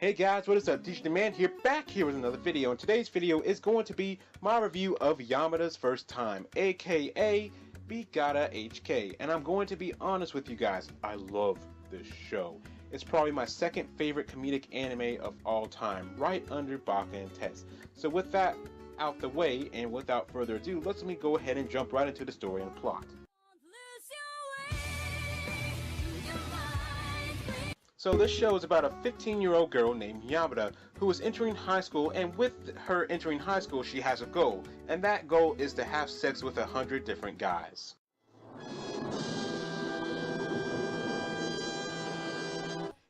Hey guys, what is up? Teach the Man here, back here with another video, and today's video is going to be my review of Yamada's First Time, aka Bigata HK, and I'm going to be honest with you guys, I love this show. It's probably my second favorite comedic anime of all time, right under Baka and Test. So with that out the way, and without further ado, let me go ahead and jump right into the story and plot. So this show is about a 15-year-old girl named Yamada who is entering high school, and with her entering high school she has a goal, and that goal is to have sex with 100 different guys.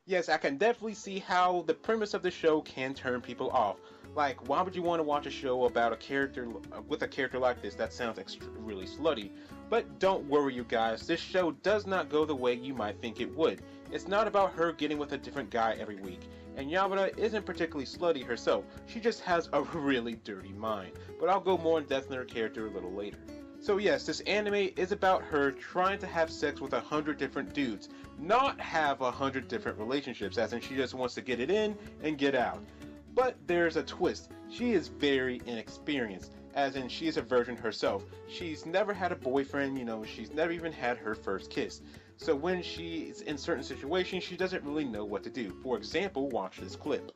Yes, I can definitely see how the premise of the show can turn people off. Like, why would you want to watch a show about a character with a character like this? That sounds really slutty. But don't worry you guys, this show does not go the way you might think it would. It's not about her getting with a different guy every week. And Yamada isn't particularly slutty herself, she just has a really dirty mind. But I'll go more in depth in her character a little later. So yes, this anime is about her trying to have sex with 100 different dudes. Not have 100 different relationships, as in she just wants to get it in and get out. But there's a twist. She is very inexperienced, as in she is a virgin herself. She's never had a boyfriend, she's never even had her first kiss. So when she's in certain situations, she doesn't really know what to do. For example, watch this clip.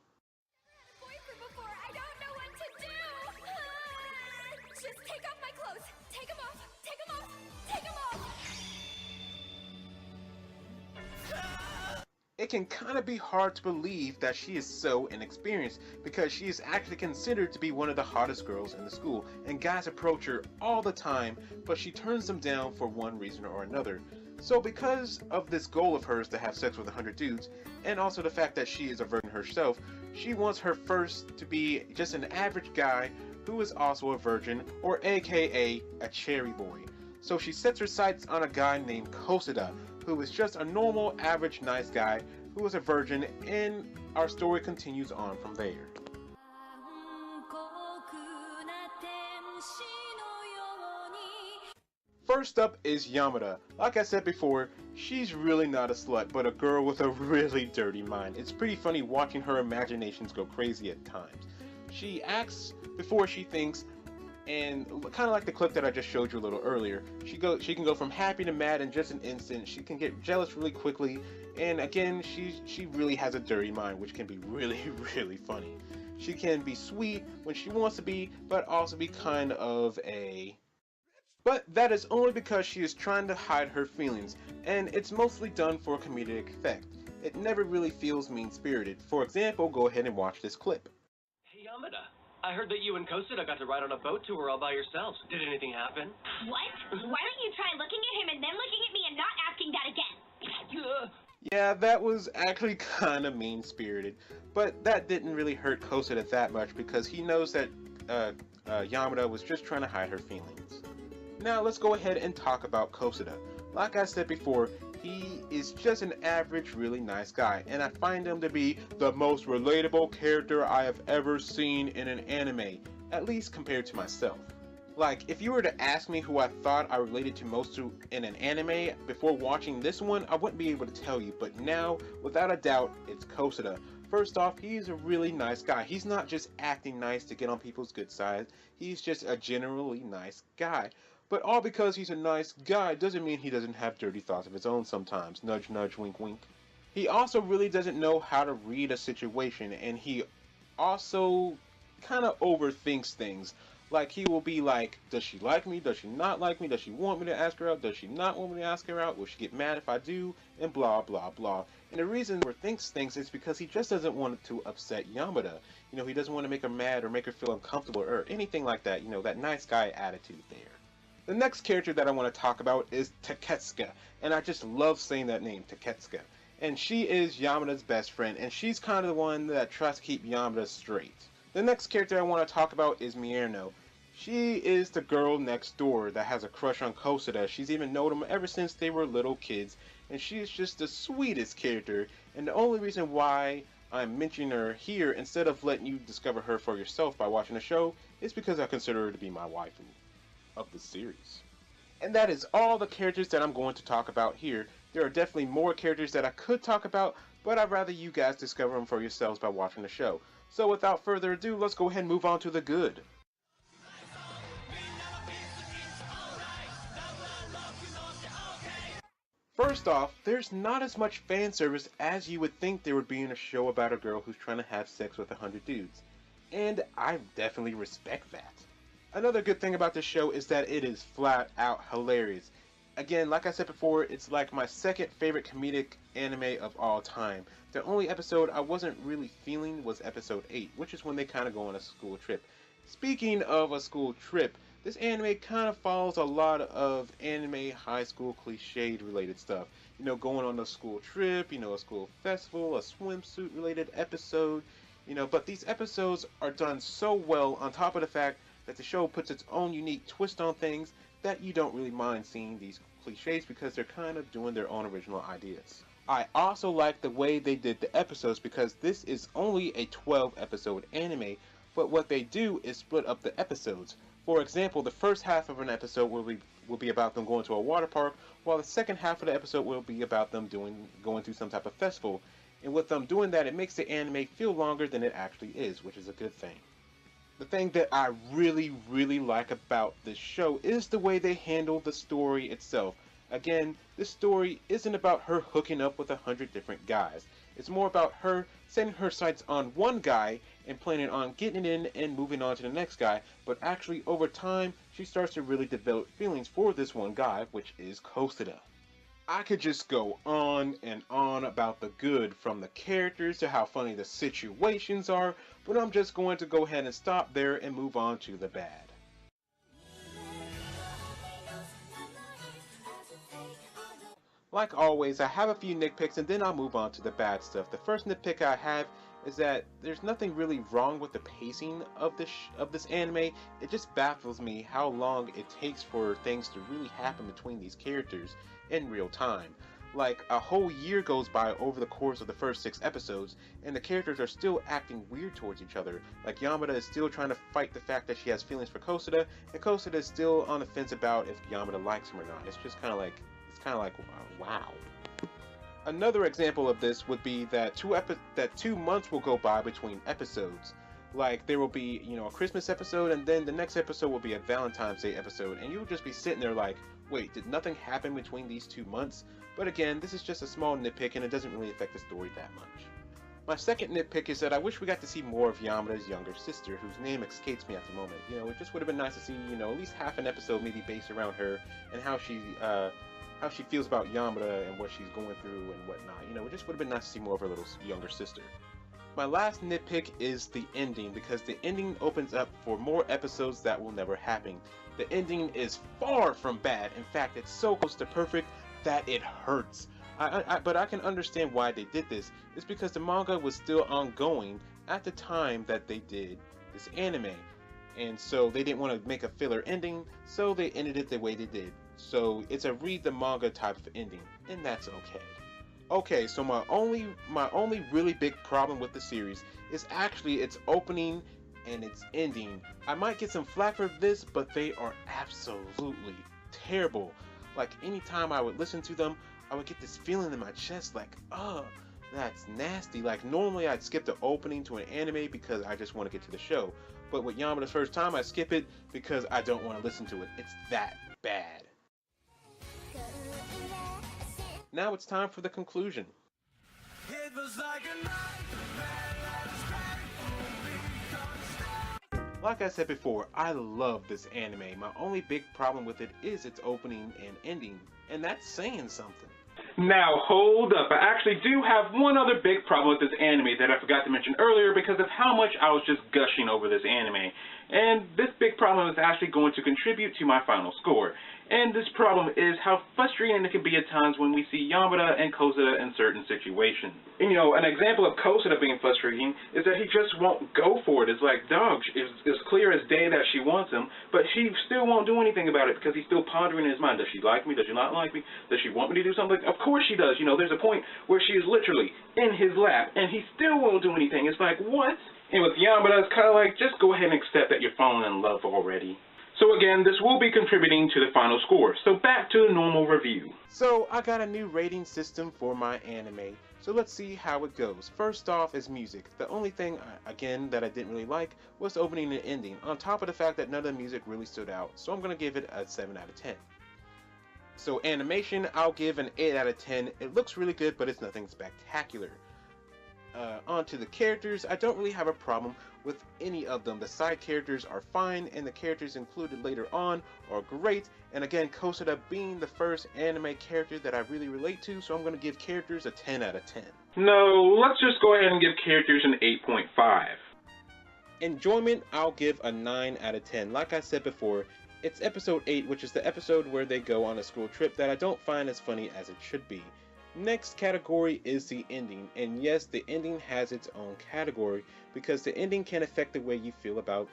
It can kind of be hard to believe that she is so inexperienced, because she is actually considered to be one of the hottest girls in the school, and guys approach her all the time, but she turns them down for one reason or another. So because of this goal of hers to have sex with 100 dudes, and also the fact that she is a virgin herself, she wants her first to be just an average guy who is also a virgin, or aka a cherry boy. So she sets her sights on a guy named Kosada, who is just a normal, average, nice guy who is a virgin, and our story continues on from there. First up is Yamada. Like I said before, she's really not a slut, but a girl with a really dirty mind. It's pretty funny watching her imaginations go crazy at times. She acts before she thinks, and kind of like the clip that I just showed you a little earlier, she can go from happy to mad in just an instant. She can get jealous really quickly, and again, she really has a dirty mind, which can be really, really funny. She can be sweet when she wants to be, but also be kind of a... But that is only because she is trying to hide her feelings, and it's mostly done for comedic effect. It never really feels mean-spirited. For example, go ahead and watch this clip. Hey Yamada, I heard that you and Kosada got to ride on a boat tour all by yourselves. Did anything happen? What? Why don't you try looking at him and then looking at me and not asking that again? Yeah, that was actually kind of mean-spirited, but that didn't really hurt Kosada that much because he knows that Yamada was just trying to hide her feelings. Now let's go ahead and talk about Kosada. Like I said before, he is just an average, really nice guy, and I find him to be the most relatable character I have ever seen in an anime, at least compared to myself. Like, if you were to ask me who I thought I related to most to in an anime before watching this one, I wouldn't be able to tell you, but now, without a doubt, it's Kosada. First off, he's a really nice guy. He's not just acting nice to get on people's good side, he's just a generally nice guy. But all because he's a nice guy doesn't mean he doesn't have dirty thoughts of his own sometimes. Nudge, nudge, wink, wink. He also really doesn't know how to read a situation, and he also kind of overthinks things. Like, he will be like, does she like me? Does she not like me? Does she want me to ask her out? Does she not want me to ask her out? Will she get mad if I do? And blah, blah, blah. And the reason he thinks things is because he just doesn't want to upset Yamada. He doesn't want to make her mad or make her feel uncomfortable or anything like that. That nice guy attitude there. The next character that I want to talk about is Taketsuka, and I just love saying that name, Taketsuka. And she is Yamada's best friend, and she's kind of the one that tries to keep Yamada straight. The next character I want to talk about is Mierno. She is the girl next door that has a crush on Kosada. She's even known him ever since they were little kids, and she is just the sweetest character, and the only reason why I'm mentioning her here instead of letting you discover her for yourself by watching the show is because I consider her to be my waifu of the series. And that is all the characters that I'm going to talk about here. There are definitely more characters that I could talk about, but I'd rather you guys discover them for yourselves by watching the show. So without further ado, let's go ahead and move on to the good. First off, there's not as much fan service as you would think there would be in a show about a girl who's trying to have sex with 100 dudes. And I definitely respect that. Another good thing about this show is that it is flat out hilarious. Again, like I said before, it's like my second favorite comedic anime of all time. The only episode I wasn't really feeling was episode 8, which is when they kind of go on a school trip. Speaking of a school trip, this anime kind of follows a lot of anime high school cliched related stuff. You know, going on a school trip, you know, a school festival, a swimsuit related episode, you know, but these episodes are done so well on top of the fact that the show puts its own unique twist on things that you don't really mind seeing these cliches because they're kind of doing their own original ideas. I also like the way they did the episodes because this is only a 12 episode anime, but what they do is split up the episodes. For example, the first half of an episode will be about them going to a water park, while the second half of the episode will be about them going through some type of festival. And with them doing that, it makes the anime feel longer than it actually is, which is a good thing. The thing that I really like about this show is the way they handle the story itself. Again, this story isn't about her hooking up with 100 different guys. It's more about her setting her sights on one guy and planning on getting it in and moving on to the next guy, but actually over time, she starts to really develop feelings for this one guy, which is Kosada. I could just go on and on about the good, from the characters to how funny the situations are, but I'm just going to go ahead and stop there and move on to the bad. Like always, I have a few nitpicks and then I'll move on to the bad stuff. The first nitpick I have is that there's nothing really wrong with the pacing of this anime. It just baffles me how long it takes for things to really happen between these characters in real time. Like, a whole year goes by over the course of the first 6 episodes, and the characters are still acting weird towards each other. Like, Yamada is still trying to fight the fact that she has feelings for Kosada, and Kosada is still on the fence about if Yamada likes him or not. It's just kind of like, wow. Another example of this would be that 2 months will go by between episodes. Like, there will be, you know, a Christmas episode, and then the next episode will be a Valentine's Day episode, and you'll just be sitting there like, wait, did nothing happen between these 2 months? But again, this is just a small nitpick, and it doesn't really affect the story that much. My second nitpick is that I wish we got to see more of Yamada's younger sister, whose name escapes me at the moment. You know, it just would have been nice to see, you know, at least half an episode maybe based around her, and how she feels about Yamada and what she's going through and whatnot. You know, it just would have been nice to see more of her little younger sister. My last nitpick is the ending, because the ending opens up for more episodes that will never happen. The ending is far from bad. In fact, it's so close to perfect that it hurts. But I can understand why they did this. It's because the manga was still ongoing at the time that they did this anime. And so they didn't want to make a filler ending, so they ended it the way they did. So it's a read the manga type of ending, and that's okay. Okay, so my only really big problem with the series is actually its opening and its ending. I might get some flack for this, but they are absolutely terrible. Like, anytime I would listen to them, I would get this feeling in my chest like, ugh, that's nasty. Like, normally I'd skip the opening to an anime because I just want to get to the show. But with Yamada's first time, I skip it because I don't want to listen to it. It's that bad. Now it's time for the conclusion. Like I said before, I love this anime. My only big problem with it is its opening and ending, and that's saying something. Now, hold up. I actually do have one other big problem with this anime that I forgot to mention earlier because of how much I was just gushing over this anime. And this big problem is actually going to contribute to my final score. And this problem is how frustrating it can be at times when we see Yamada and Kosada in certain situations. And, you know, an example of Kosada being frustrating is that he just won't go for it. It's like, dog, it's clear as day that she wants him, but she still won't do anything about it because he's still pondering in his mind. Does she like me? Does she not like me? Does she want me to do something? Of course she does. You know, there's a point where she is literally in his lap, and he still won't do anything. It's like, what? And with Yamada, it's kind of like, just go ahead and accept that you're falling in love already. So again, this will be contributing to the final score. So back to the normal review. So I got a new rating system for my anime. So let's see how it goes. First off is music. The only thing, again, that I didn't really like was the opening and ending, on top of the fact that none of the music really stood out. So I'm going to give it a 7 out of 10. So animation, I'll give an 8 out of 10. It looks really good, but it's nothing spectacular. On to the characters, I don't really have a problem with any of them. The side characters are fine, and the characters included later on are great. And again, Kosada being the first anime character that I really relate to, so I'm going to give characters a 10 out of 10. No, let's just go ahead and give characters an 8.5. Enjoyment, I'll give a 9 out of 10. Like I said before, it's episode 8, which is the episode where they go on a school trip that I don't find as funny as it should be. Next category is the ending, and yes, the ending has its own category because the ending can affect the way you feel about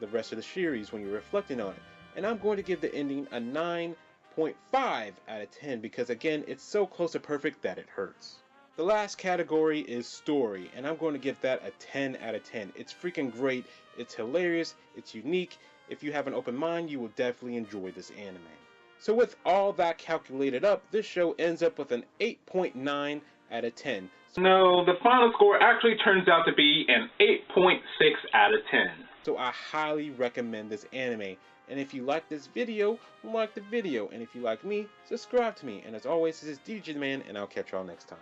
the rest of the series when you're reflecting on it. And I'm going to give the ending a 9.5 out of 10 because again, it's so close to perfect that it hurts. The last category is story, and I'm going to give that a 10 out of 10. It's freaking great, it's hilarious, it's unique. If you have an open mind, you will definitely enjoy this anime. So with all that calculated up, this show ends up with an 8.9 out of 10. No, the final score actually turns out to be an 8.6 out of 10. So I highly recommend this anime. And if you like this video, like the video. And if you like me, subscribe to me. And as always, this is DJ the Man, and I'll catch y'all next time.